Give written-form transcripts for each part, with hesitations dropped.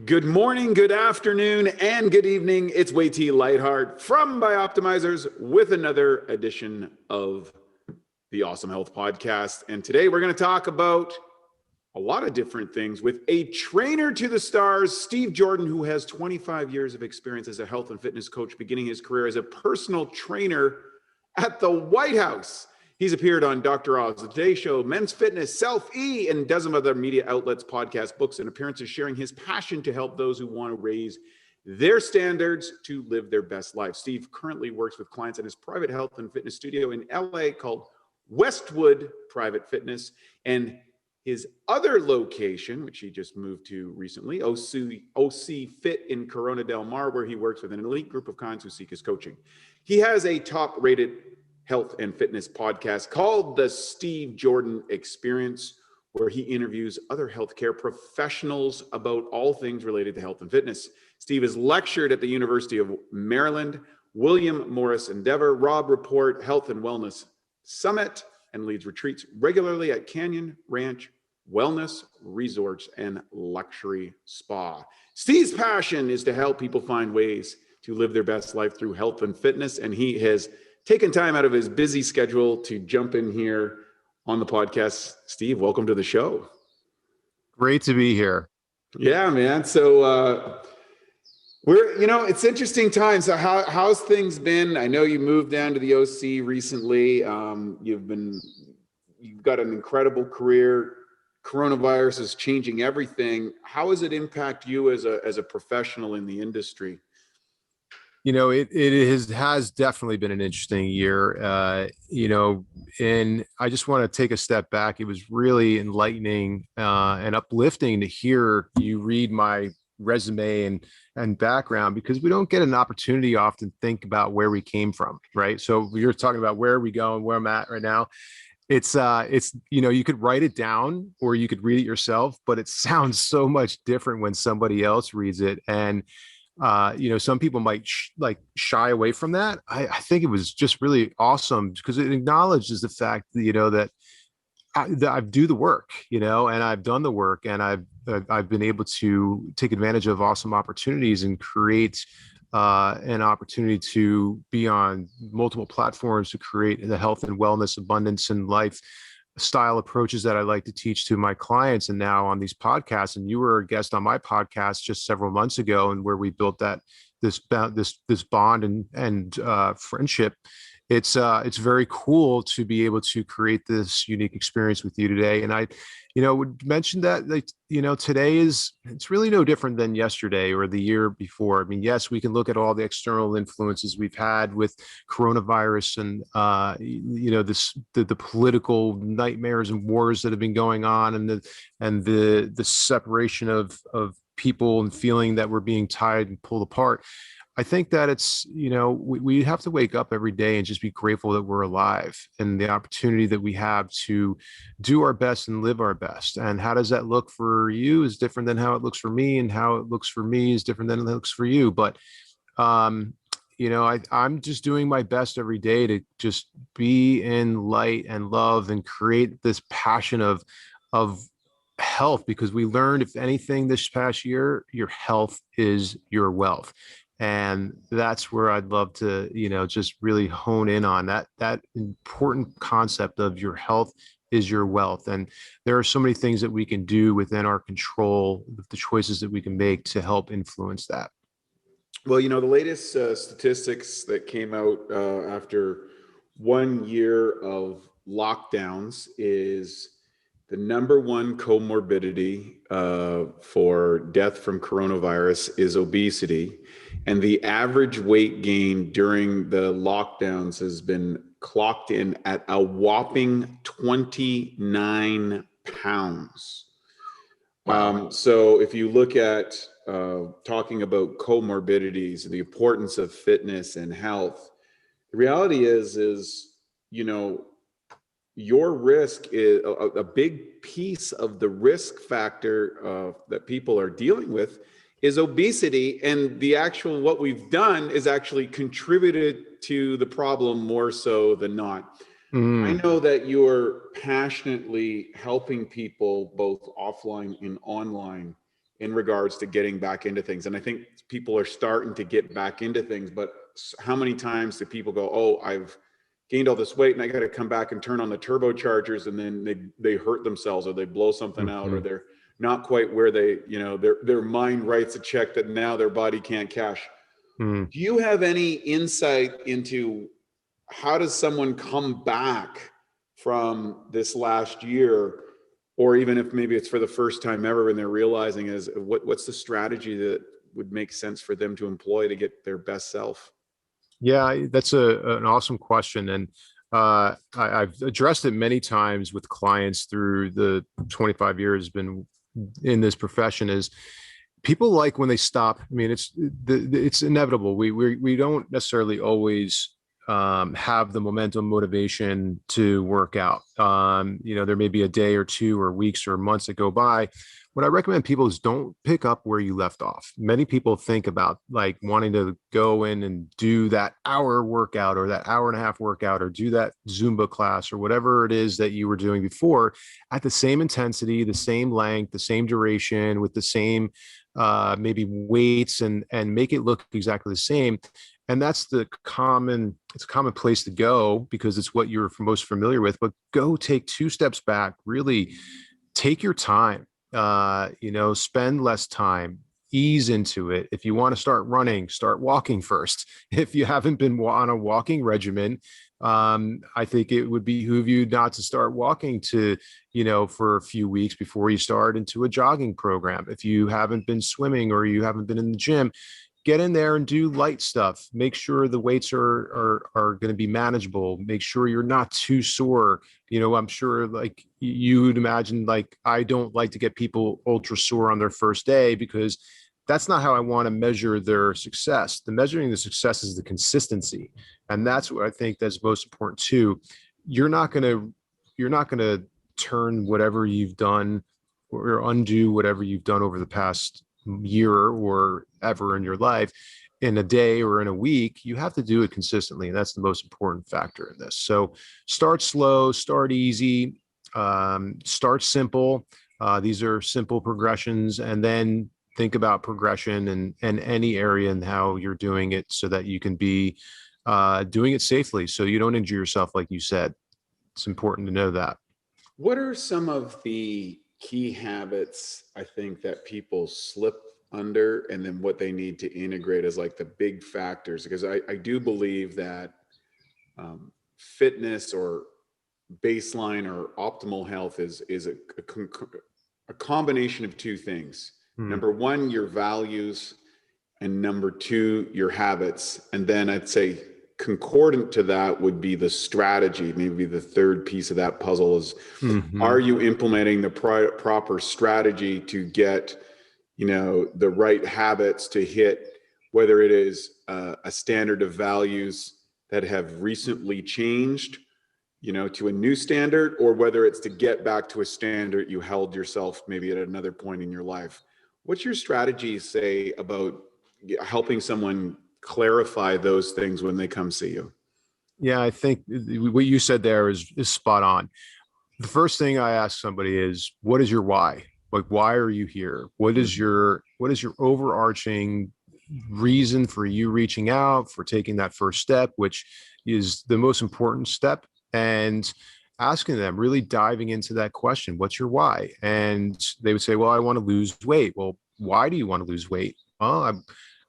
Good morning, good afternoon, and good evening. It's Way T Lightheart from Bioptimizers with another edition of the Awesome Health Podcast. And today we're going to talk about a lot of different things with a trainer to the stars, Steve Jordan, who has 25 years of experience as a health and fitness coach, beginning his career as a personal trainer at the White House. He's appeared on Dr. Oz, The Today Show, Men's Fitness, Self-E, and dozens of other media outlets, podcasts, books, and appearances, sharing his passion to help those who want to raise their standards to live their best life. Steve currently works with clients in his private health and fitness studio in LA called Westwood Private Fitness, and his other location, which he just moved to recently, OC Fit in Corona Del Mar, where he works with an elite group of clients who seek his coaching. He has a top-rated health and fitness podcast called The Steve Jordan Experience, where he interviews other healthcare professionals about all things related to health and fitness. Steve has lectured at the University of Maryland, William Morris Endeavor, Robb Report Health and Wellness Summit, and leads retreats regularly at Canyon Ranch Wellness Resorts and Luxury Spa. Steve's passion is to help people find ways to live their best life through health and fitness, and he has taken time out of his busy schedule to jump in here on the podcast. Steve, welcome to the show. Great to be here. Yeah, man. So it's interesting times. So how's things been? I know you moved down to the OC recently. You've got an incredible career. Coronavirus is changing everything. How has it impacted you as a professional in the industry? You know, it has definitely been an interesting year, and I just want to take a step back. It was really enlightening and uplifting to hear you read my resume and background, because we don't get an opportunity often to think about where we came from, right? So you're talking about where are we going, where I'm at right now. It's you could write it down or you could read it yourself, but it sounds so much different when somebody else reads it. And some people might shy away from that. I think it was just really awesome because it acknowledges the fact that, that I do the work, and I've done the work, and I've been able to take advantage of awesome opportunities and create an opportunity to be on multiple platforms to create the health and wellness, abundance, and lifestyle approaches that I like to teach to my clients, and now on these podcasts. And you were a guest on my podcast just several months ago, and where we built this bond and friendship. It's very cool to be able to create this unique experience with you today. And I would mention that today it's really no different than yesterday or the year before. I mean, yes, we can look at all the external influences we've had with coronavirus and the political nightmares and wars that have been going on, and the separation of people and feeling that we're being tied and pulled apart. I think that it's, we have to wake up every day and just be grateful that we're alive and the opportunity that we have to do our best and live our best. And how does that look for you is different than how it looks for me, and how it looks for me is different than it looks for you. But, I'm just doing my best every day to just be in light and love and create this passion of health, because we learned, if anything, this past year, your health is your wealth. And that's where I'd love to, just really hone in on that important concept of your health is your wealth. And there are so many things that we can do within our control, the choices that we can make to help influence that. Well, the latest statistics that came out after 1 year of lockdowns is the number one comorbidity for death from coronavirus is obesity. And the average weight gain during the lockdowns has been clocked in at a whopping 29 pounds. Wow. So if you look at talking about comorbidities, the importance of fitness and health, the reality is, your risk is a big piece of the risk factor that people are dealing with is obesity. And what we've done is actually contributed to the problem more so than not. I know that you're passionately helping people both offline and online in regards to getting back into things. And I think people are starting to get back into things, but how many times do people go, oh, I've gained all this weight and I got to come back and turn on the turbochargers, and then they hurt themselves, or they blow something out, or they're not quite where they, their mind writes a check that now their body can't cash. Do you have any insight into how does someone come back from this last year, or even if maybe it's for the first time ever and they're realizing is what's the strategy that would make sense for them to employ to get their best self? Yeah, that's an awesome question. And I've addressed it many times with clients through the 25 years been in this profession. Is people like when they stop. I mean, it's inevitable. We don't necessarily always have the momentum, motivation to work out. There may be a day or two or weeks or months that go by. What I recommend people is don't pick up where you left off. Many people think about like wanting to go in and do that hour workout or that hour and a half workout or do that Zumba class or whatever it is that you were doing before at the same intensity, the same length, the same duration, with the same maybe weights, and make it look exactly the same. And that's it's a common place to go because it's what you're most familiar with. But go take 2 steps back, really take your time, spend less time, ease into it. If you want to start running, start walking first. If you haven't been on a walking regimen, I think it would behoove you not to start walking for a few weeks before you start into a jogging program. If you haven't been swimming or you haven't been in the gym, get in there and do light stuff. Make sure the weights are going to be manageable. Make sure you're not too sore. I'm sure like you would imagine, like I don't like to get people ultra sore on their first day because that's not how I want to measure their success. Measuring the success is the consistency. And that's what I think that's most important too. You're not going to turn whatever you've done or undo whatever you've done over the past year or ever in your life in a day or in a week. You have to do it consistently, and that's the most important factor in this. So start slow, start easy, start simple. These are simple progressions, and then think about progression and any area and how you're doing it so that you can be doing it safely so you don't injure yourself, like you said. It's important to know that. What are some of the key habits I think that people slip under, and then what they need to integrate as like the big factors? Because I do believe that fitness or baseline or optimal health is a combination of 2 things. Number 1, your values, and number 2, your habits. And then I'd say concordant to that would be the strategy. Maybe the third piece of that puzzle is, are you implementing the proper strategy to get, the right habits to hit, whether it is a standard of values that have recently changed, to a new standard, or whether it's to get back to a standard you held yourself maybe at another point in your life. What's your strategy say about helping someone clarify those things when they come see you? Yeah, I think what you said there is spot on. The first thing I ask somebody is, what is your why? Like, why are you here? What is your overarching reason for you reaching out, for taking that first step, which is the most important step? And asking them, really diving into that question, what's your why? And they would say, well, I want to lose weight. Well, why do you want to lose weight? Well,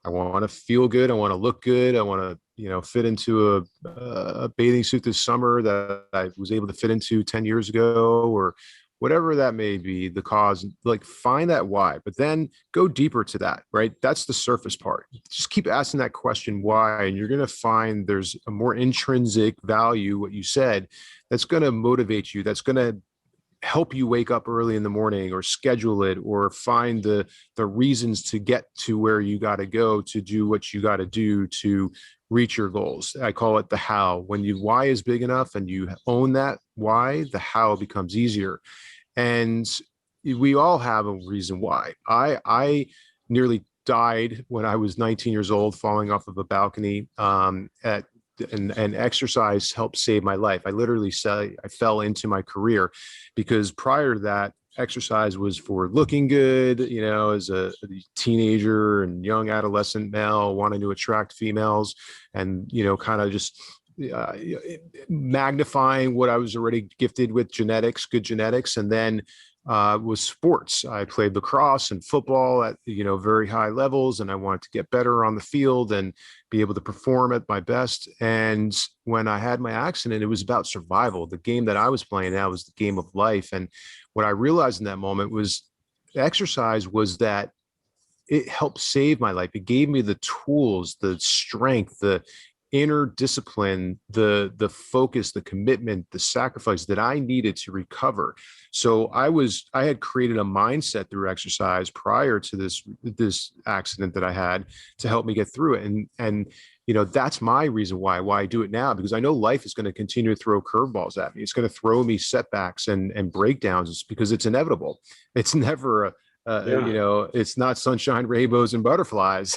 I want to feel good. I want to look good. I want to, fit into a bathing suit this summer that I was able to fit into 10 years ago, or whatever that may be, the cause. Like, find that why, but then go deeper to that, right? That's the surface part. Just keep asking that question, why, and you're going to find there's a more intrinsic value, what you said, that's going to motivate you, that's going to help you wake up early in the morning, or schedule it, or find the reasons to get to where you got to go to do what you got to do to reach your goals. I call it the how. When your why is big enough and you own that why, the how becomes easier. And we all have a reason why. I nearly died when I was 19 years old, falling off of a balcony and exercise helped save my life. I literally say I fell into my career, because prior to that, exercise was for looking good, as a teenager and young adolescent male wanting to attract females, and, kind of just uh, magnifying what I was already gifted with, good genetics. And then was sports. I played lacrosse and football at, very high levels, and I wanted to get better on the field and be able to perform at my best. And when I had my accident, it was about survival. The game that I was playing now was the game of life. And what I realized in that moment was exercise was that it helped save my life. It gave me the tools, the strength, the inner discipline, the focus, the commitment, the sacrifice that I needed to recover. So I had created a mindset through exercise prior to this accident that I had to help me get through it. And that's my reason why I do it now, because I know life is going to continue to throw curveballs at me. It's going to throw me setbacks and breakdowns. It's because it's inevitable. It's never it's not sunshine, rainbows, and butterflies,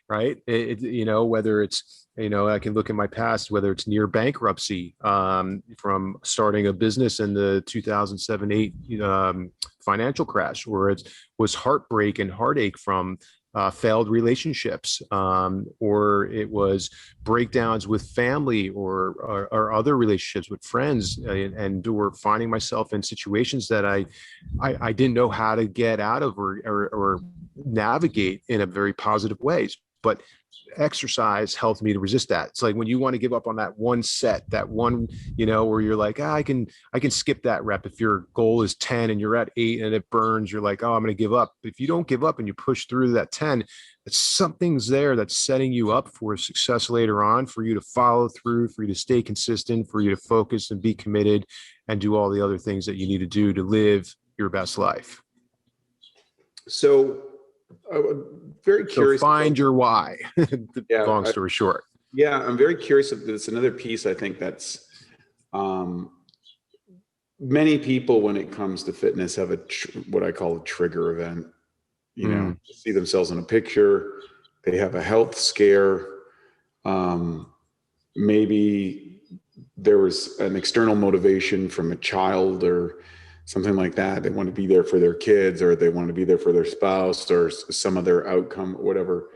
right? Whether it's, I can look at my past, whether it's near bankruptcy, from starting a business in the 2007-8 financial crash, or it was heartbreak and heartache from failed relationships, or it was breakdowns with family or other relationships with friends, and or finding myself in situations that I didn't know how to get out of or navigate in a very positive ways. But exercise helped me to resist that. It's like when you want to give up on that one set, that one, where you're like, I can skip that rep. If your goal is 10 and you're at 8 and it burns, you're like, oh, I'm going to give up. If you don't give up and you push through that 10, it's something's there that's setting you up for success later on, for you to follow through, for you to stay consistent, for you to focus and be committed and do all the other things that you need to do to live your best life. So I'm very curious. So find your why. Long story short. Yeah, I'm very curious. It's another piece I think that's many people, when it comes to fitness, have what I call a trigger event. See themselves in a picture. They have a health scare. Maybe there was an external motivation from a child or something like that. They want to be there for their kids, or they want to be there for their spouse, or some other outcome, whatever.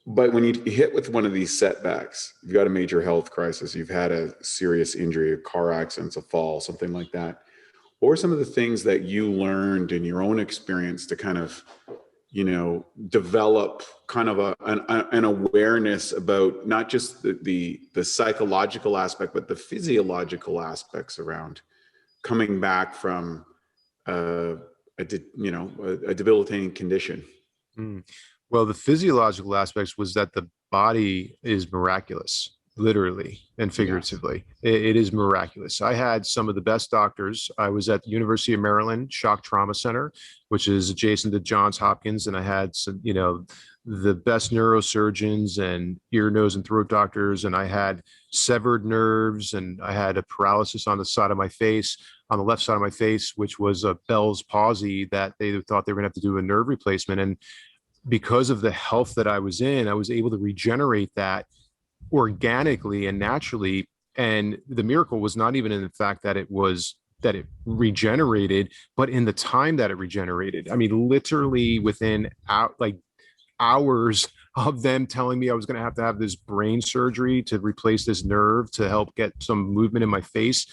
But when you hit with one of these setbacks, you've got a major health crisis, you've had a serious injury, a car accident, a fall, something like that. What were some of the things that you learned in your own experience to kind of, develop kind of an awareness about not just the psychological aspect, but the physiological aspects around coming back from a debilitating condition? Well, the physiological aspects was that the body is miraculous, literally and figuratively. It is miraculous. I had some of the best doctors. I was at the University of Maryland Shock Trauma Center, which is adjacent to Johns Hopkins, and I had some, the best neurosurgeons and ear, nose, and throat doctors, and I had severed nerves, and I had a paralysis on the side of my face, on the left side of my face, which was a Bell's palsy that they thought they were going to have to do a nerve replacement. And because of the health that I was in, I was able to regenerate that organically and naturally. And the miracle was not even in the fact that it regenerated, but in the time that it regenerated. I mean, literally within hours of them telling me I was going to have this brain surgery to replace this nerve to help get some movement in my face.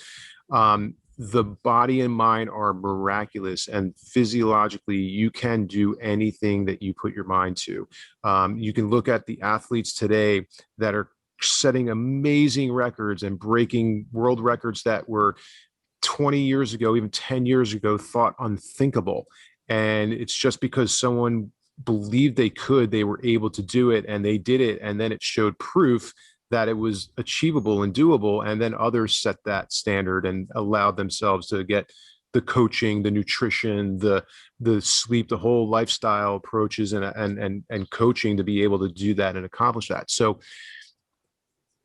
The body and mind are miraculous, and physiologically you can do anything that you put your mind to. You can look at the athletes today that are setting amazing records and breaking world records that were 20 years ago, even 10 years ago, thought unthinkable. And it's just because someone believed they were able to do it, and they did it. And then it showed proof that it was achievable and doable. And then others set that standard and allowed themselves to get the coaching, the nutrition, the sleep, the whole lifestyle approaches and coaching to be able to do that and accomplish that. So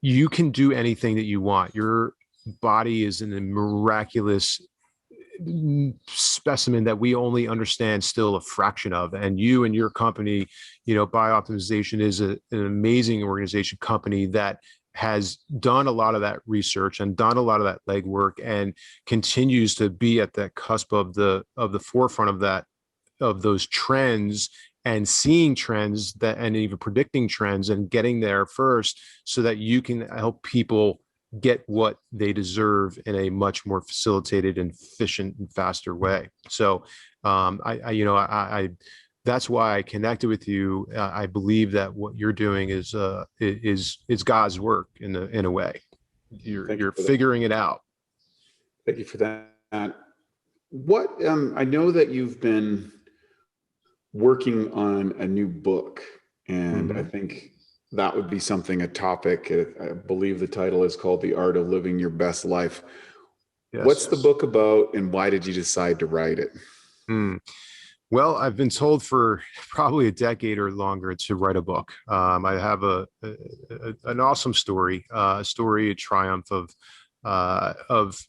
you can do anything that you want. Your body is in a miraculous specimen that we only understand still a fraction of. And you and your company, Bioptimization is an amazing organization company that has done a lot of that research and done a lot of that legwork and continues to be at the cusp of the forefront of those trends and seeing trends that and even predicting trends and getting there first so that you can help people get what they deserve in a much more facilitated and efficient and faster way. So I that's why I connected with you. I believe that what you're doing is God's work in a way. You're figuring it out. Thank you for that. What I know that you've been working on a new book, and I think that would be a topic. I believe the title is called "The Art of Living Your Best Life." Yes. What's the book about, and why did you decide to write it? Well, I've been told for probably a decade or longer to write a book. I have an awesome story, a triumph of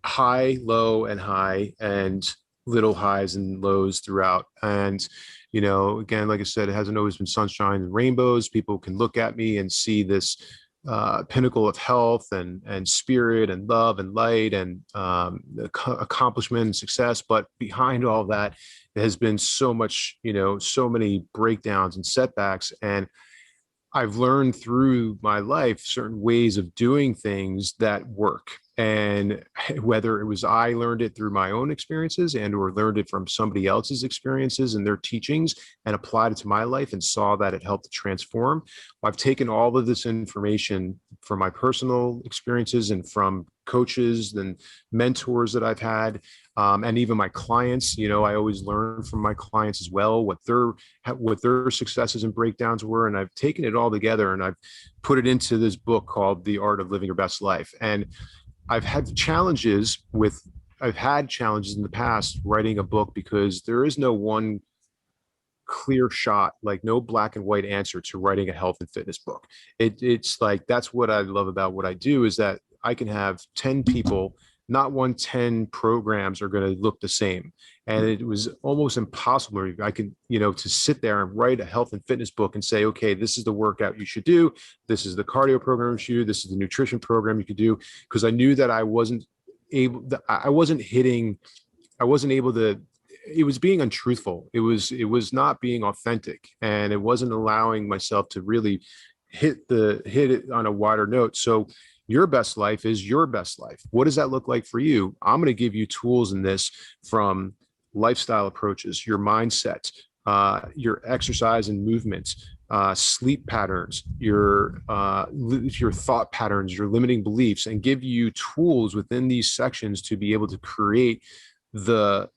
high, low, and high, and little highs and lows throughout. And, again, like I said, it hasn't always been sunshine and rainbows. People can look at me and see this pinnacle of health and spirit and love and light and accomplishment and success. But behind all that, there has been so much, so many breakdowns and setbacks. And I've learned through my life certain ways of doing things that work. And whether it was I learned it through my own experiences and or learned it from somebody else's experiences and their teachings and applied it to my life and saw that it helped to transform, I've taken all of this information from my personal experiences and from coaches and mentors that I've had, and even my clients. I always learn from my clients as well what their successes and breakdowns were, and I've taken it all together and I've put it into this book called The Art of Living Your Best Life. And I've had challenges in the past writing a book because there is no one clear shot, like no black and white answer to writing a health and fitness book. It's like, that's what I love about what I do, is that I can have 10 people, not 10 programs are going to look the same. And it was almost impossible. I can, to sit there and write a health and fitness book and say, okay, this is the workout you should do. This is the cardio program you should do. This is the nutrition program you could do. Because I knew that I wasn't able to, it was being untruthful. It was not being authentic, and it wasn't allowing myself to really hit it on a wider note. So your best life is your best life. What does that look like for you? I'm going to give you tools in this, from lifestyle approaches, your mindset, your exercise and movement, sleep patterns, your thought patterns, your limiting beliefs, and give you tools within these sections to be able to create the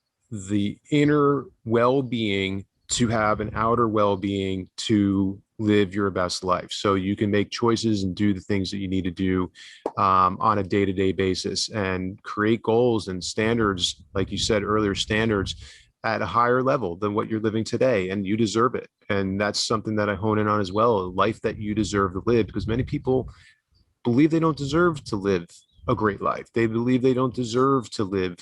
inner well-being to have an outer well-being to live your best life, so you can make choices and do the things that you need to do on a day-to-day basis, and create goals and standards, like you said earlier, standards at a higher level than what you're living today, and you deserve it. And that's something that I hone in on as well, a life that you deserve to live, because many people believe they don't deserve to live a great life. They believe they don't deserve to live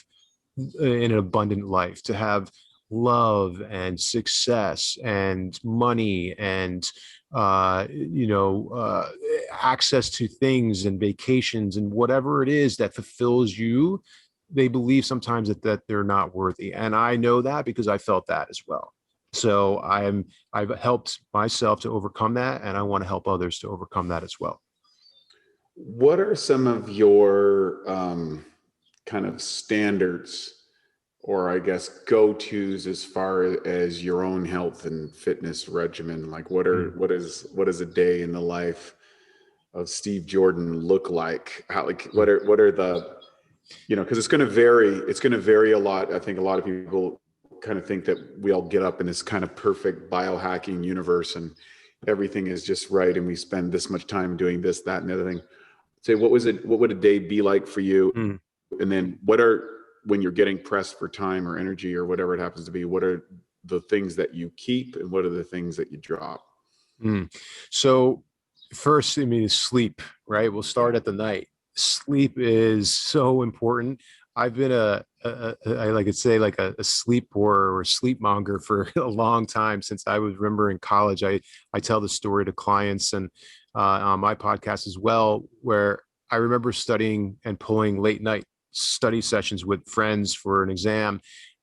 in an abundant life, to have love and success and money and access to things and vacations and whatever it is that fulfills you. They believe sometimes that they're not worthy, and I know that because I felt that as well. So I've helped myself to overcome that, and I want to help others to overcome that as well. What are some of your kind of standards, or I guess go-tos, as far as your own health and fitness regimen? Like what is a day in the life of Steve Jordan look like? What are the, because it's going to vary a lot. I think a lot of people kind of think that we all get up in this kind of perfect biohacking universe and everything is just right, and we spend this much time doing this, that, and the other thing. Say, what would a day be like for you? And then when you're getting pressed for time or energy or whatever it happens to be, what are the things that you keep and what are the things that you drop? So first, sleep, right? We'll start at the night. Sleep is so important. I've been a sleep whore or sleep monger for a long time, since I was, remember in college. I tell the story to clients, and on my podcast as well, where I remember studying and pulling late night study sessions with friends for an exam,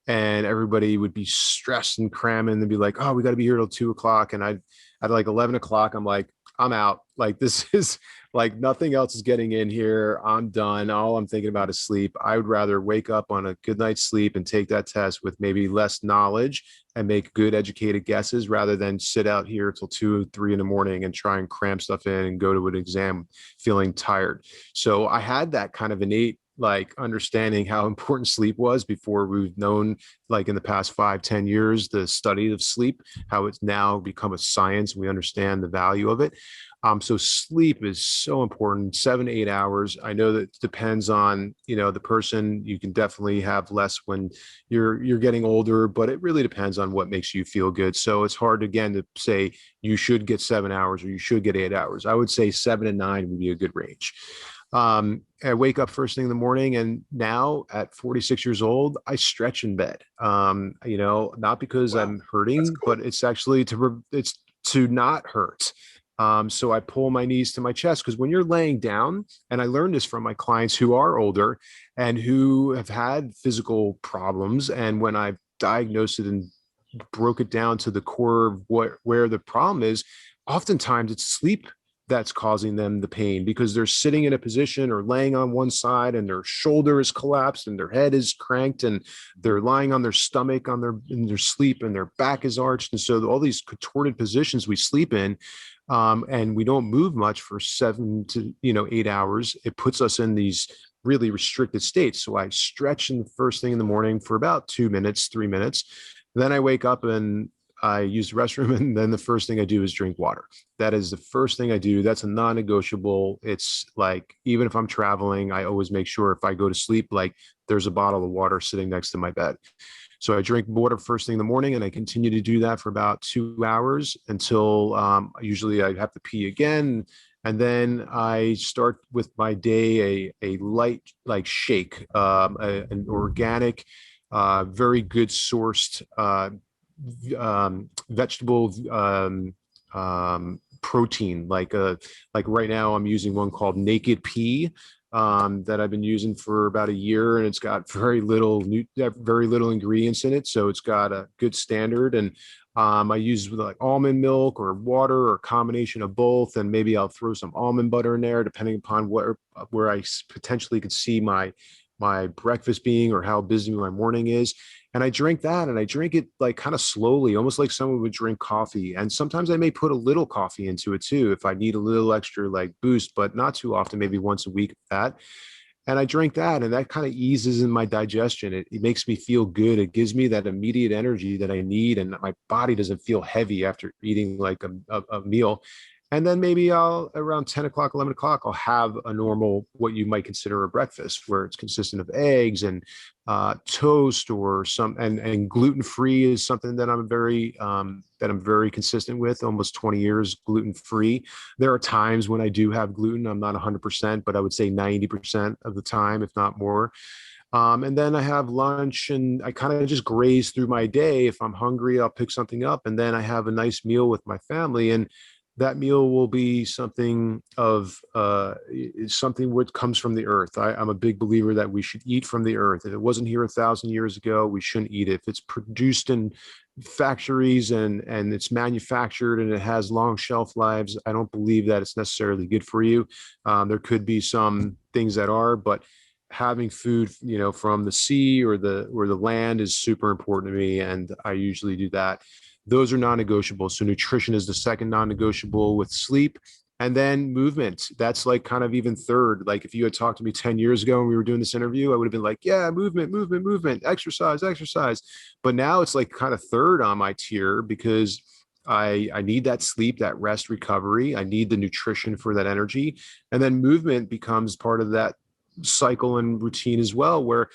and everybody would be stressed and cramming and be like, oh, we got to be here till 2 o'clock. And I at like 11 o'clock, I'm like, I'm out. Like, this is like, nothing else is getting in here. I'm done. All I'm thinking about is sleep. I would rather wake up on a good night's sleep and take that test with maybe less knowledge and make good educated guesses, rather than sit out here till 2 or 3 in the morning and try and cram stuff in and go to an exam feeling tired. So I had that kind of innate like understanding how important sleep was before we've known, like in the past 5-10 years, the study of sleep, how it's now become a science. We understand the value of it. So sleep is so important, 7 to 8 hours. I know that it depends on, the person. You can definitely have less when you're getting older, but it really depends on what makes you feel good. So it's hard, again, to say you should get 7 hours or you should get 8 hours. I would say 7 to 9 would be a good range. I wake up first thing in the morning, and now at 46 years old, I stretch in bed. Not because I'm hurting, Cool. but it's actually it's to not hurt. So I pull my knees to my chest, because when you're laying down, and I learned this from my clients who are older and who have had physical problems, and when I've diagnosed it and broke it down to the core of where the problem is, oftentimes it's sleep that's causing them the pain, because they're sitting in a position or laying on one side and their shoulder is collapsed and their head is cranked, and they're lying on their stomach in their sleep, and their back is arched. And so all these contorted positions we sleep in, and we don't move much for 7 to 8 hours, it puts us in these really restricted states. So I stretch in the first thing in the morning for about 2 minutes, 3 minutes. Then I wake up and I use the restroom, and then the first thing I do is drink water. That is the first thing I do. That's a non-negotiable. It's like, even if I'm traveling, I always make sure if I go to sleep, like, there's a bottle of water sitting next to my bed. So I drink water first thing in the morning, and I continue to do that for about 2 hours until usually I have to pee again. And then I start with my day, a light, like, shake, an organic, very good sourced vegetable protein, like right now I'm using one called Naked Pea, that I've been using for about a year, and it's got very little ingredients in it, so it's got a good standard. And I use like almond milk or water, or a combination of both, and maybe I'll throw some almond butter in there, depending upon where I potentially could see my breakfast being, or how busy my morning is. And I drink that, and I drink it like kind of slowly, almost like someone would drink coffee. And sometimes I may put a little coffee into it too, if I need a little extra like boost, but not too often, maybe once a week at that. And I drink that, and that kind of eases in my digestion. It makes me feel good. It gives me that immediate energy that I need, and my body doesn't feel heavy after eating like a meal. And then maybe around 10 o'clock, 11 o'clock, I'll have a normal, what you might consider a breakfast, where it's consistent of eggs and toast, or and gluten-free is something that I'm very consistent with, almost 20 years gluten-free. There are times when I do have gluten. I'm not 100%, but I would say 90% of the time, if not more. And then I have lunch, and I kind of just graze through my day. If I'm hungry, I'll pick something up, and then I have a nice meal with my family. And that meal will be something what comes from the earth. I'm a big believer that we should eat from the earth. If it wasn't here 1,000 years ago, we shouldn't eat it. If it's produced in factories and it's manufactured and it has long shelf lives, I don't believe that it's necessarily good for you. There could be some things that are, but having food, from the sea or the land is super important to me, and I usually do that. Those are non-negotiable. So nutrition is the second non-negotiable, with sleep. And then movement. That's like kind of even third. Like, if you had talked to me 10 years ago and we were doing this interview, I would have been like, yeah, movement, exercise. But now it's like kind of third on my tier, because I need that sleep, that rest, recovery. I need the nutrition for that energy. And then movement becomes part of that cycle and routine as well, where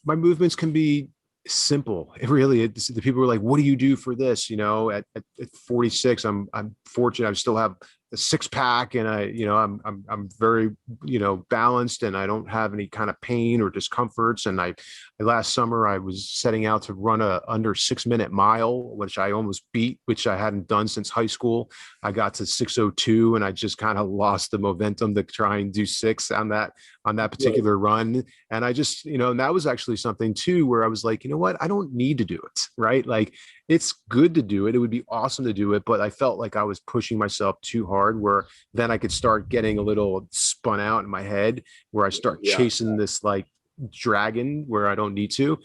my movements can be simple. The people were like, what do you do for this? At 46, I'm fortunate. I still have six pack, and I'm very, balanced, and I don't have any kind of pain or discomforts. And last summer I was setting out to run a under 6 minute mile, which I almost beat, which I hadn't done since high school. I got to 6:02, and I just kind of lost the momentum to try and do six on that particular run. And I just, and that was actually something too, where I was like, you know what, I don't need to do it, right? Like, it's good to do it. It would be awesome to do it. But I felt like I was pushing myself too hard, where then I could start getting a little spun out in my head, where I start chasing this like dragon where I don't need to.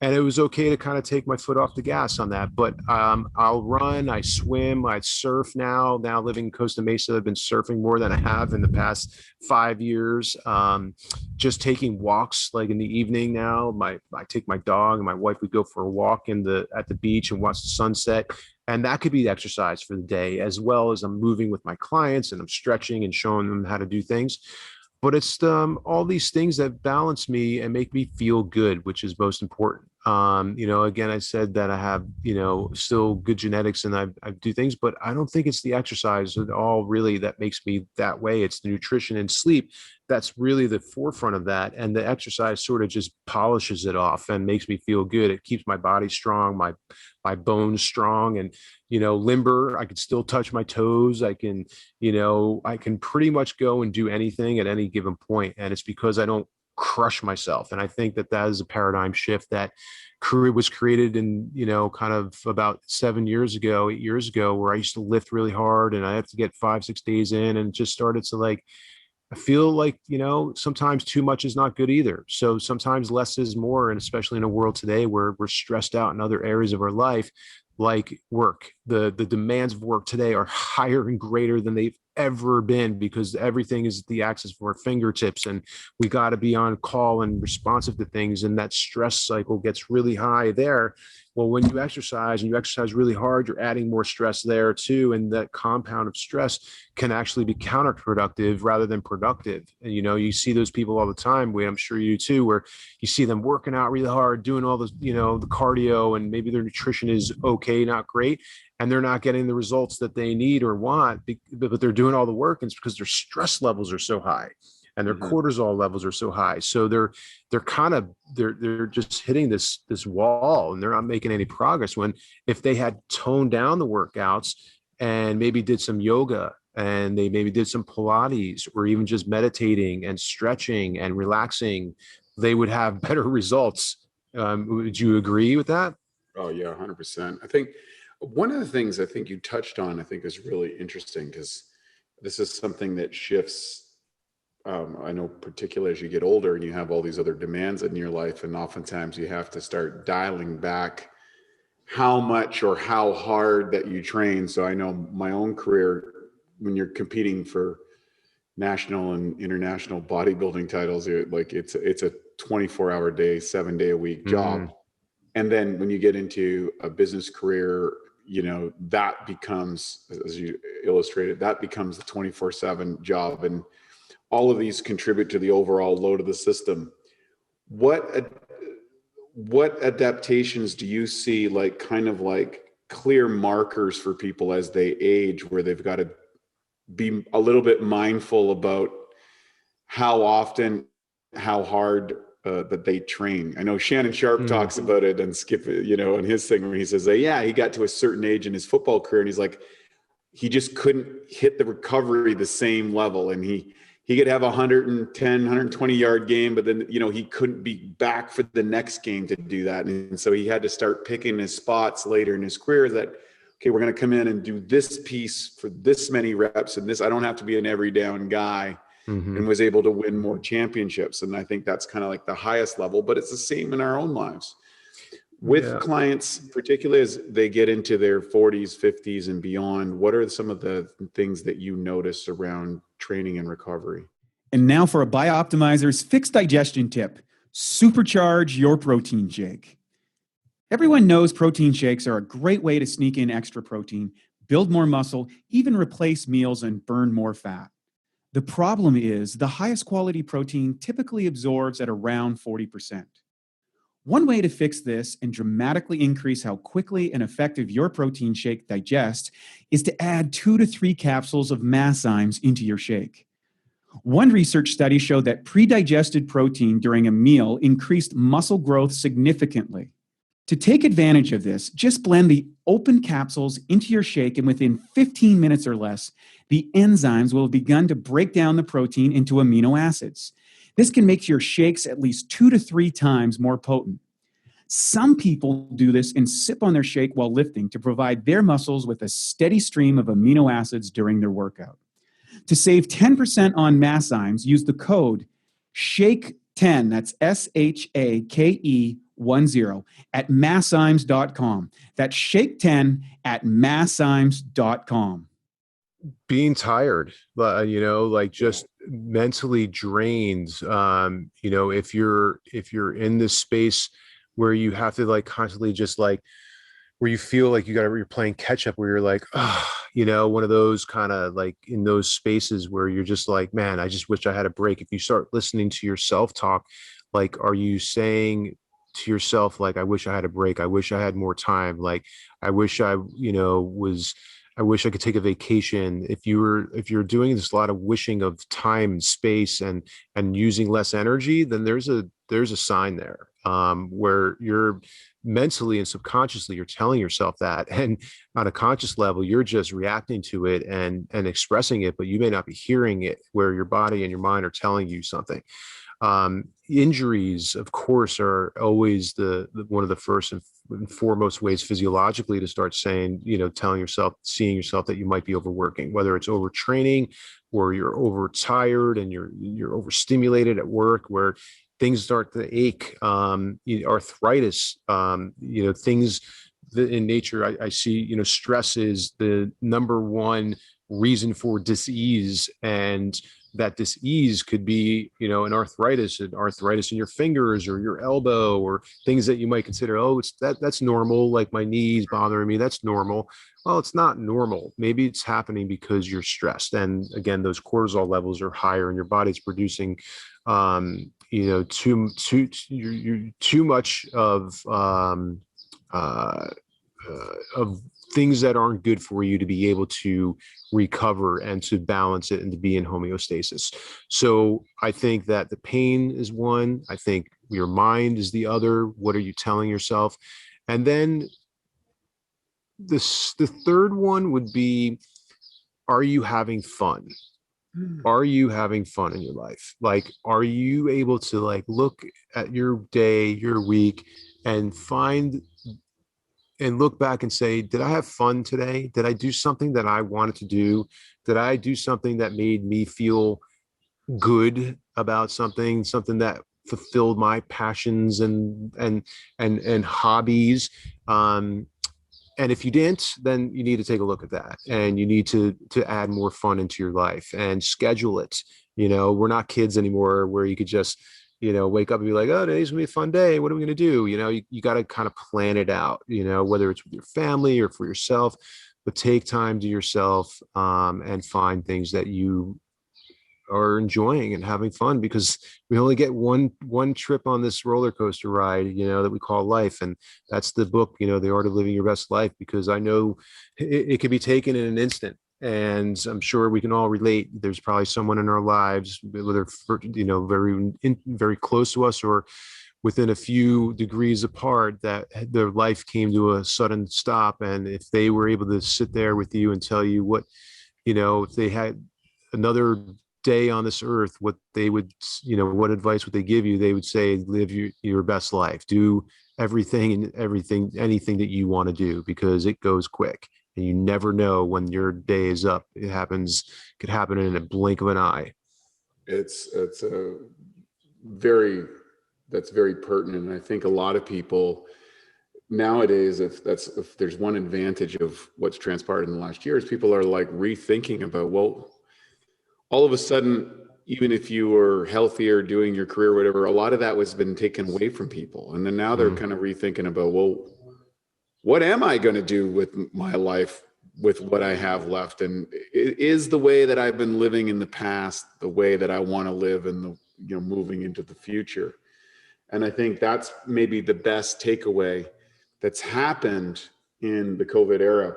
And it was okay to kind of take my foot off the gas on that. But I'll run, I swim, I surf now. Now living in Costa Mesa, I've been surfing more than I have in the past 5 years. Just taking walks like in the evening now. I take my dog and my wife, we go for a walk at the beach and watch the sunset. And that could be the exercise for the day, as well as I'm moving with my clients and I'm stretching and showing them how to do things. But it's all these things that balance me and make me feel good, which is most important. Again, I said that I have, still good genetics and I do things, but I don't think it's the exercise at all really that makes me that way. It's the nutrition and sleep that's really the forefront of that. And the exercise sort of just polishes it off and makes me feel good. It keeps my body strong, my bones strong and, limber. I can still touch my toes. I can pretty much go and do anything at any given point. And it's because I don't crush myself. And I think that is a paradigm shift that was created in, kind of about 8 years ago, where I used to lift really hard and I have to get 5-6 days in, and it just started to I feel like, sometimes too much is not good either. So sometimes less is more. And especially in a world today where we're stressed out in other areas of our life, like work, the demands of work today are higher and greater than they've ever been, because everything is at the access of our fingertips, and we got to be on call and responsive to things. And that stress cycle gets really high there. Well, when you exercise and you exercise really hard, you're adding more stress there too. And that compound of stress can actually be counterproductive rather than productive. And, you see those people all the time, Wade, I'm sure you do too, where you see them working out really hard, doing all the, the cardio, and maybe their nutrition is okay, not great. And they're not getting the results that they need or want, but they're doing all the work. And it's because their stress levels are so high and their cortisol levels are so high. So they're just hitting this wall, and they're not making any progress. When if they had toned down the workouts and maybe did some yoga, and they maybe did some Pilates, or even just meditating and stretching and relaxing, they would have better results. Would you agree with that? Oh yeah, 100%. I think one of the things I think you touched on, I think is really interesting, because this is something that shifts. I know particularly as you get older and you have all these other demands in your life, and oftentimes you have to start dialing back how much or how hard that you train. So I know my own career, when you're competing for national and international bodybuilding titles, it's a 24-hour day, 7-day a week job. And then when you get into a business career, that becomes, as you illustrated, that becomes the 24/7 job. And all of these contribute to the overall load of the system. What adaptations do you see, kind of clear markers for people as they age, where they've got to be a little bit mindful about how often, how hard that they train? I know Shannon Sharp talks about it, and Skip, in his thing, where he says that, he got to a certain age in his football career, and he's like, he just couldn't hit the recovery the same level. And he could have a 110, 120 yard game, but then, he couldn't be back for the next game to do that. And so he had to start picking his spots later in his career that, okay, we're going to come in and do this piece for this many reps, and this, I don't have to be an every down guy, and was able to win more championships. And I think that's kind of like the highest level, but it's the same in our own lives. With clients, particularly as they get into their 40s, 50s and beyond, what are some of the things that you notice around training and recovery? And now for a Bioptimizers fixed digestion tip: supercharge your protein shake. Everyone knows protein shakes are a great way to sneak in extra protein, build more muscle, even replace meals and burn more fat. The problem is the highest quality protein typically absorbs at around 40%. One way to fix this and dramatically increase how quickly and effective your protein shake digests is to add 2 to 3 capsules of masszymes into your shake. One research study showed that pre-digested protein during a meal increased muscle growth significantly. To take advantage of this, just blend the open capsules into your shake, and within 15 minutes or less, the enzymes will have begun to break down the protein into amino acids. This can make your shakes at least 2 to 3 times more potent. Some people do this and sip on their shake while lifting to provide their muscles with a steady stream of amino acids during their workout. To save 10% on masszymes, use the code SHAKE10, that's SHAKE10, at masszymes.com. That's SHAKE10 at masszymes.com. Being tired, like just mentally drained. If you're in this space where you have to like constantly just like, where you feel like you're playing catch up, where you're like, one of those kind of like in those spaces where you're just like, man, I just wish I had a break. If you start listening to your self-talk, like, are you saying to yourself, like, I wish I had a break. I wish I had more time. Like, I wish I wish I could take a vacation. If you're doing this a lot of wishing of time and space and using less energy, then there's a sign there, where you're mentally and subconsciously you're telling yourself that, and on a conscious level you're just reacting to it and expressing it, but you may not be hearing it, where your body and your mind are telling you something. Injuries, of course, are always the one of the first and foremost ways physiologically to start saying, telling yourself, seeing yourself that you might be overworking, whether it's overtraining or you're overtired and you're overstimulated at work, where things start to ache, arthritis, things that in nature, I see, stress is the number one reason for dis-ease, and that dis-ease could be, an arthritis in your fingers or your elbow, or things that you might consider, that's normal, like my knees bothering me, that's normal. Well, it's not normal. Maybe it's happening because you're stressed, and again, those cortisol levels are higher, and your body's producing, too much of things that aren't good for you to be able to recover and to balance it and to be in homeostasis. So I think that the pain is one. I think your mind is the other. What are you telling yourself? And then the third one would be, are you having fun? Are you having fun in your life? Like, are you able to like look at your day, your week, and look back and say, did I have fun today? Did I do something that I wanted to do? Did I do something that made me feel good about something that fulfilled my passions and hobbies? And if you didn't, then you need to take a look at that, and you need to add more fun into your life and schedule it. We're not kids anymore, where you could just, wake up and be like, oh, today's gonna be a fun day. What are we gonna do? You got to kind of plan it out, whether it's with your family or for yourself, but take time to yourself, and find things that you are enjoying and having fun, because we only get one trip on this roller coaster ride, that we call life. And that's the book, The Art of Living Your Best Life, because I know it could be taken in an instant. And I'm sure we can all relate. There's probably someone in our lives, whether, very close to us or within a few degrees apart, that their life came to a sudden stop. And if they were able to sit there with you and tell you what, if they had another day on this earth, what they would, what advice would they give you? They would say, live your best life, do anything that you want to do, because it goes quick and you never know when your day is up. Could happen in a blink of an eye. That's very pertinent. And I think a lot of people nowadays, if there's one advantage of what's transpired in the last year, is people are like rethinking about, well, all of a sudden, even if you were healthier doing your career, whatever, a lot of that was been taken away from people. And then now they're kind of rethinking about, well, what am I going to do with my life, with what I have left? And is the way that I've been living in the past the way that I want to live in the, moving into the future? And I think that's maybe the best takeaway that's happened in the COVID era.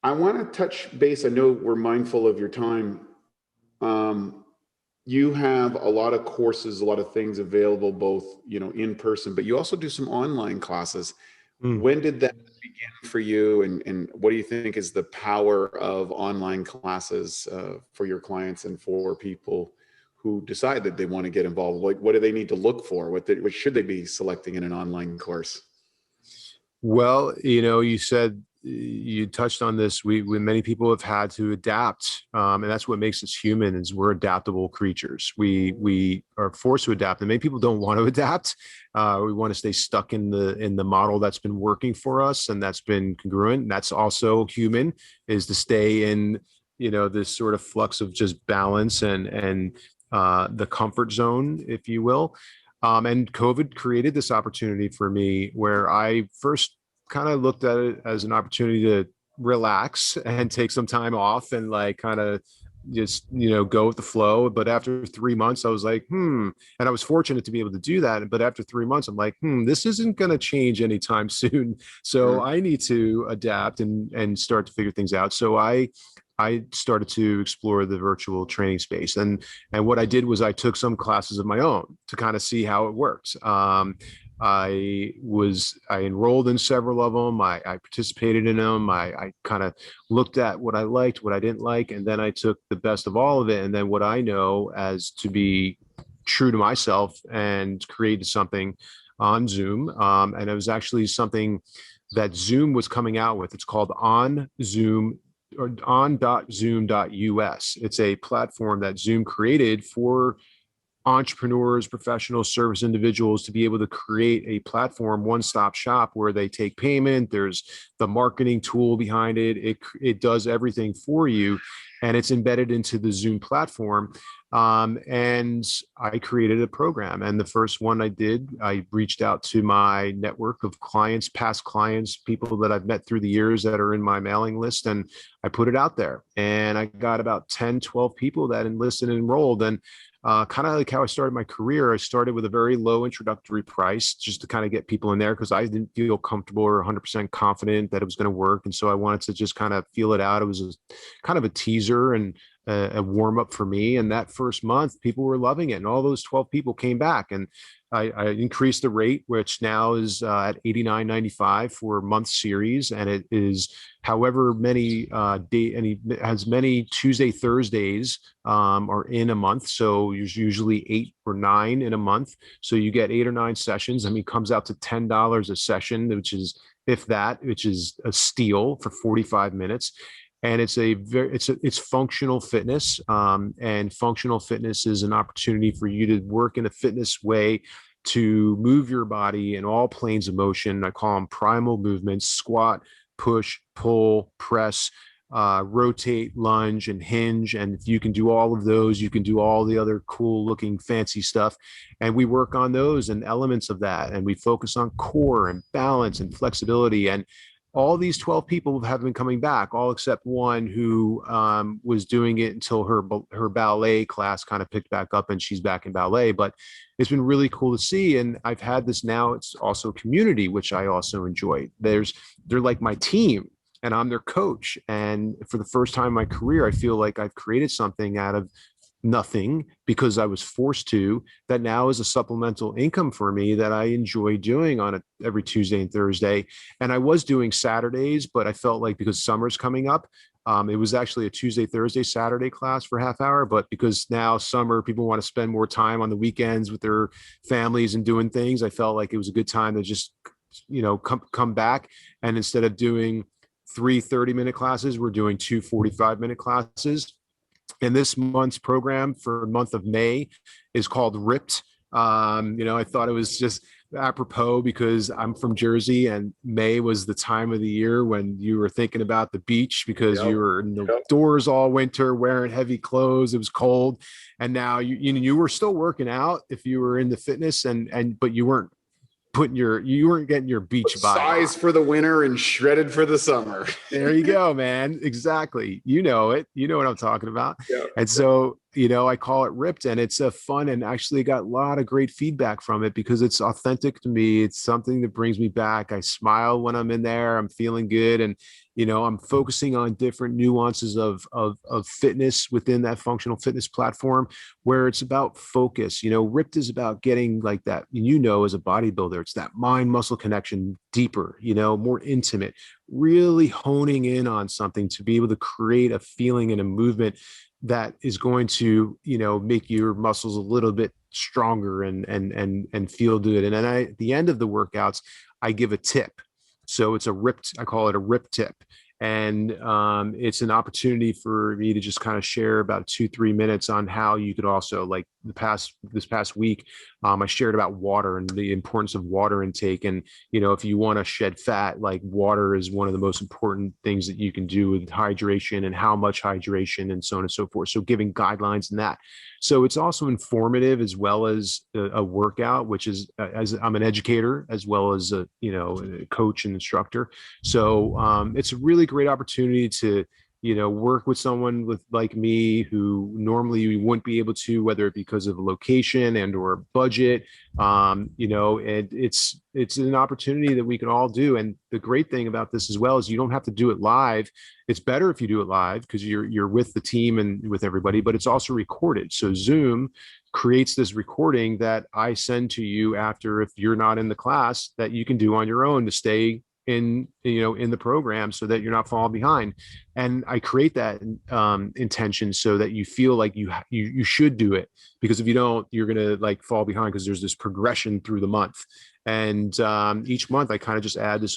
I want to touch base. I know we're mindful of your time. You have a lot of courses, a lot of things available, both, in person, but you also do some online classes. When did that begin for you? And what do you think is the power of online classes for your clients and for people who decide that they want to get involved? Like, what do they need to look for? What should they be selecting in an online course? Well, you touched on this. We many people have had to adapt, and that's what makes us human. Is we're adaptable creatures. We are forced to adapt, and many people don't want to adapt. We want to stay stuck in the model that's been working for us and that's been congruent. And that's also human, is to stay in this sort of flux of just balance and the comfort zone, if you will. And COVID created this opportunity for me where I first kind of looked at it as an opportunity to relax and take some time off and like kind of just, go with the flow. But after 3 months, I was like, and I was fortunate to be able to do that. But after 3 months, I'm like, this isn't going to change anytime soon. So I need to adapt and start to figure things out. So I started to explore the virtual training space. And what I did was I took some classes of my own to kind of see how it worked. I enrolled in several of them. I participated in them. I kind of looked at what I liked, what I didn't like, and then I took the best of all of it. And then what I know as to be true to myself and created something on Zoom. And it was actually something that Zoom was coming out with. It's called On Zoom or on.zoom.us. It's a platform that Zoom created for entrepreneurs, professional service individuals to be able to create a platform, one-stop shop where they take payment. There's the marketing tool behind it. It does everything for you, and it's embedded into the Zoom platform. And I created a program. And the first one I did, I reached out to my network of clients, past clients, people that I've met through the years that are in my mailing list. And I put it out there, and I got about 10, 12 people that enlisted and enrolled. And kind of like how I started my career, I started with a very low introductory price just to kind of get people in there because I didn't feel comfortable or 100% confident that it was going to work. And so I wanted to just kind of feel it out. It was kind of a teaser and a warm up for me. And that first month, people were loving it. And all those 12 people came back. And I increased the rate, which now is at $89.95 for a month series. And it is however many and it has many Tuesday, Thursdays are in a month. So there's usually 8 or 9 in a month. So you get 8 or 9 sessions. I mean, it comes out to $10 a session, which is, if that, which is a steal for 45 minutes. And it's functional fitness, and functional fitness is an opportunity for you to work in a fitness way to move your body in all planes of motion. I call them primal movements: squat, push, pull, press, rotate, lunge, and hinge. And if you can do all of those, you can do all the other cool looking fancy stuff. And we work on those and elements of that. And we focus on core and balance and flexibility. And all these 12 people have been coming back, all except one who was doing it until her ballet class kind of picked back up and she's back in ballet. But it's been really cool to see. And I've had this now. It's also community, which I also enjoy. They're like my team and I'm their coach. And for the first time in my career, I feel like I've created something out of nothing because I was forced to, that now is a supplemental income for me that I enjoy doing on every Tuesday and Thursday. And I was doing Saturdays, but I felt like because summer's coming up, it was actually a Tuesday, Thursday, Saturday class for half hour. But because now summer, people want to spend more time on the weekends with their families and doing things, I felt like it was a good time to just, come back. And instead of doing 3 30-minute classes, we're doing 2 45-minute classes. And this month's program for the month of May is called Ripped. I thought it was just apropos because I'm from Jersey and May was the time of the year when you were thinking about the beach because you were in the doors all winter wearing heavy clothes. It was cold. And now you were still working out if you were in the fitness but you weren't you weren't getting your beach vibe Size on. for the winter and shredded for the summer. There you go, man. Exactly. You know it. You know what I'm talking about. Yeah. And so, I call it ripped, and it's a fun, and actually got a lot of great feedback from it because it's authentic to me. It's something that brings me back. I smile when I'm in there. I'm feeling good. And, I'm focusing on different nuances of fitness within that functional fitness platform where it's about focus. Ripped is about getting like that, as a bodybuilder, it's that mind muscle connection deeper, more intimate, really honing in on something to be able to create a feeling and a movement that is going to make your muscles a little bit stronger and feel good. And then at the end of the workouts, I give a tip. So I call it a rip tip. And it's an opportunity for me to just kind of share about 2-3 minutes on how you could also, like this past week, I shared about water and the importance of water intake. And, if you want to shed fat, like water is one of the most important things that you can do with hydration and how much hydration and so on and so forth. So giving guidelines in that. So it's also informative as well as a workout, which is as I'm an educator as well as a coach and instructor. So it's a really great opportunity to work with someone like me who normally you wouldn't be able to, whether it because of a location and or budget. And it's an opportunity that we can all do. And the great thing about this as well is you don't have to do it live. It's better if you do it live because you're with the team and with everybody, but it's also recorded. So Zoom creates this recording that I send to you after, if you're not in the class, that you can do on your own to stay in the program so that you're not falling behind. And I create that intention so that you feel like you should do it, because if you don't, you're gonna like fall behind, because there's this progression through the month. And each month I kind of just add a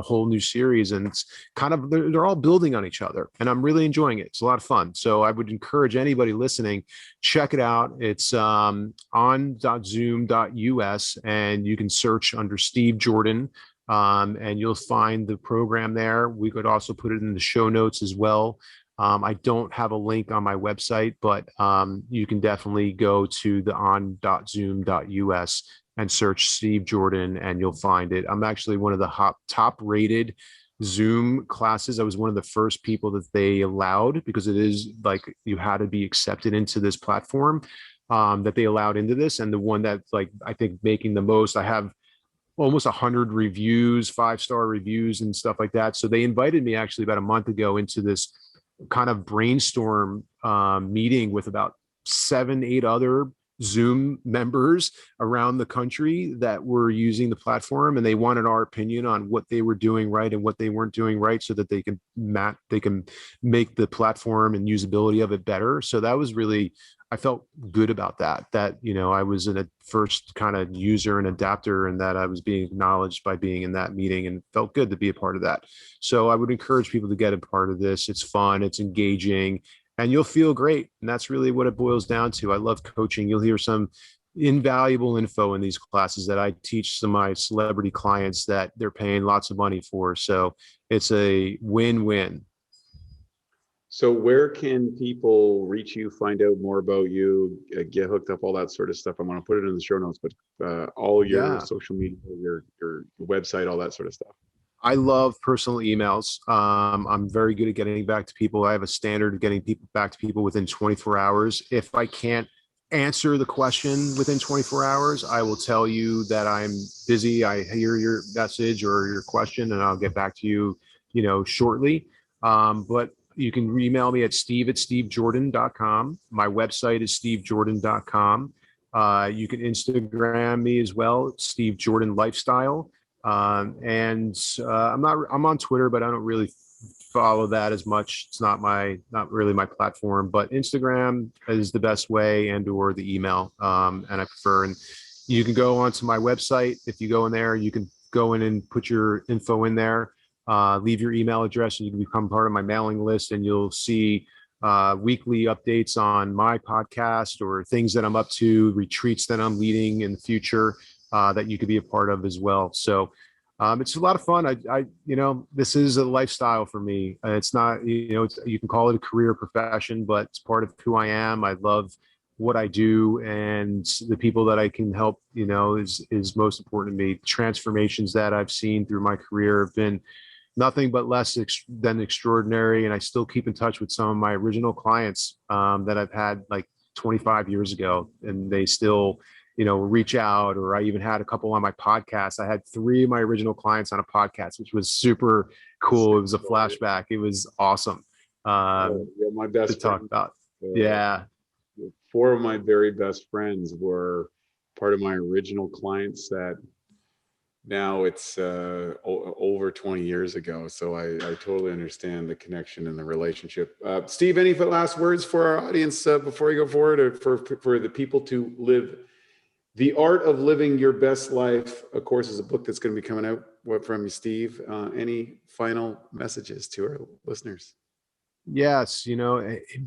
whole new series, and it's kind of they're all building on each other, and I'm really enjoying it. It's a lot of fun. So I would encourage anybody listening, check it out. It's on.zoom.us, and you can search under Steve Jordan. And you'll find the program there. We could also put it in the show notes as well. I don't have a link on my website, but you can definitely go to the on.zoom.us and search Steve Jordan, and you'll find it. I'm actually one of the top rated Zoom classes. I was one of the first people that they allowed, because it is like you had to be accepted into this platform that they allowed into this. And the one that's like, I think, making the most, I have almost 100 reviews, 5-star reviews and stuff like that. So they invited me actually about a month ago into this kind of brainstorm meeting with about 7-8 other Zoom members around the country that were using the platform, and they wanted our opinion on what they were doing right and what they weren't doing right, so that they can make the platform and usability of it better. So that was really, I felt good about that I was a first kind of user and adapter, and that I was being acknowledged by being in that meeting, and it felt good to be a part of that. So I would encourage people to get a part of this. It's fun, it's engaging, and you'll feel great. And that's really what it boils down to. I love coaching. You'll hear some invaluable info in these classes that I teach some of my celebrity clients that they're paying lots of money for. So it's a win-win. So where can people reach you, find out more about you, get hooked up, all that sort of stuff? I'm going to put it in the show notes, but all your social media, your website, all that sort of stuff. I love personal emails. I'm very good at getting back to people. I have a standard of getting back to people within 24 hours. If I can't answer the question within 24 hours, I will tell you that I'm busy. I hear your message or your question, and I'll get back to you, shortly. But you can email me at steve@stevejordan.com. My website is stevejordan.com. You can Instagram me as well, Steve Jordan Lifestyle. I'm on Twitter, but I don't really follow that as much. It's not really my platform, but Instagram is the best way, and or the email. And I prefer, and you can go onto my website. If you go in there, you can go in and put your info in there, leave your email address, and you can become part of my mailing list, and you'll see weekly updates on my podcast or things that I'm up to, retreats that I'm leading in the future, that you could be a part of as well. So it's a lot of fun. This is a lifestyle for me. It's not, you can call it a career or profession, but it's part of who I am. I love what I do and the people that I can help, is most important to me. Transformations that I've seen through my career have been nothing but less than extraordinary. And I still keep in touch with some of my original clients that I've had like 25 years ago, and they still, reach out. Or I even had a couple on my podcast. I had 3 of my original clients on a podcast, which was super cool. It was a flashback. It was awesome my best to talk about. Yeah. 4 of my very best friends were part of my original clients that now it's over 20 years ago. So I totally understand the connection and the relationship. Steve, any last words for our audience before you go forward, or for the people to live? The Art of Living Your Best Life, of course, is a book that's going to be coming out from you, Steve. Any final messages to our listeners? Yes,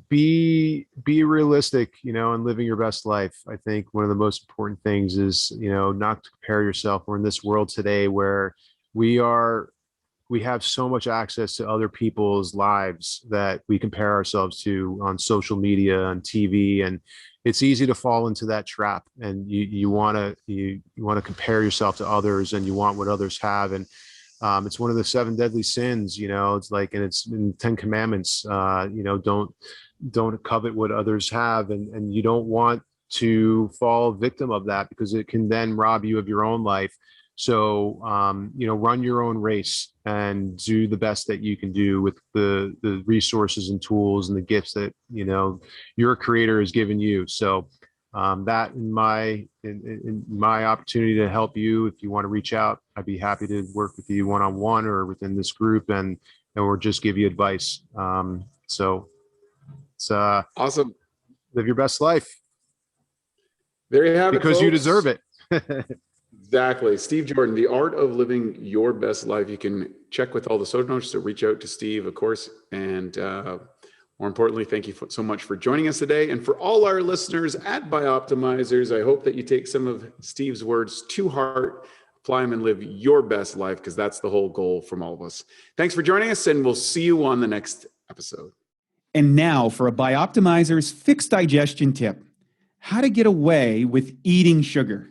be realistic, and living your best life. I think one of the most important things is, not to compare yourself. We're in this world today where we have so much access to other people's lives that we compare ourselves to on social media, on TV, and it's easy to fall into that trap. And you want to compare yourself to others, and you want what others have. And it's one of the 7 deadly sins, it's like, and it's in 10 commandments, don't covet what others have. And you don't want to fall victim of that, because it can then rob you of your own life. So, run your own race and do the best that you can do with the resources and tools and the gifts that, your creator has given you. So, that in my opportunity to help you, if you want to reach out, I'd be happy to work with you one-on-one or within this group, or just give you advice. So it's awesome. Live your best life. There you have it, because folks. You deserve it. Exactly. Steve Jordan, The Art of Living Your Best Life. You can check with all the show notes, so reach out to Steve, of course. And more importantly, thank you so much for joining us today. And for all our listeners at Bioptimizers, I hope that you take some of Steve's words to heart, apply them, and live your best life, because that's the whole goal from all of us. Thanks for joining us, and we'll see you on the next episode. And now for a Bioptimizers fixed digestion tip: how to get away with eating sugar.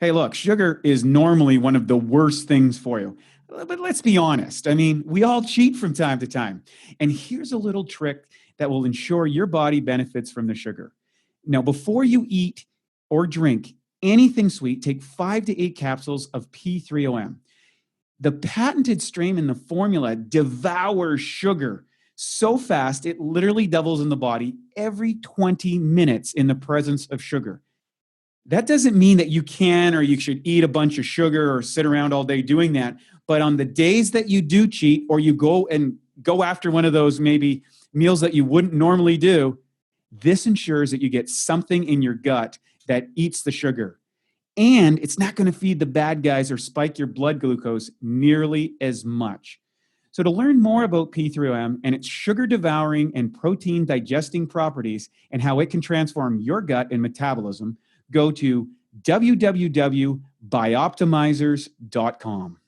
Hey, look, sugar is normally one of the worst things for you. But let's be honest. I mean, we all cheat from time to time. And here's a little trick that will ensure your body benefits from the sugar. Now, before you eat or drink anything sweet, take 5 to 8 capsules of P3OM. The patented strain in the formula devours sugar so fast, it literally doubles in the body every 20 minutes in the presence of sugar. That doesn't mean that you can or you should eat a bunch of sugar or sit around all day doing that. But on the days that you do cheat, or you go after one of those maybe meals that you wouldn't normally do, this ensures that you get something in your gut that eats the sugar. And it's not going to feed the bad guys or spike your blood glucose nearly as much. So to learn more about P3OM and its sugar-devouring and protein-digesting properties and how it can transform your gut and metabolism, go to www.bioptimizers.com.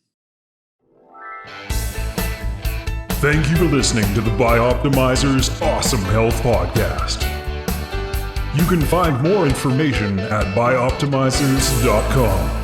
Thank you for listening to the Bioptimizers Awesome Health Podcast. You can find more information at bioptimizers.com.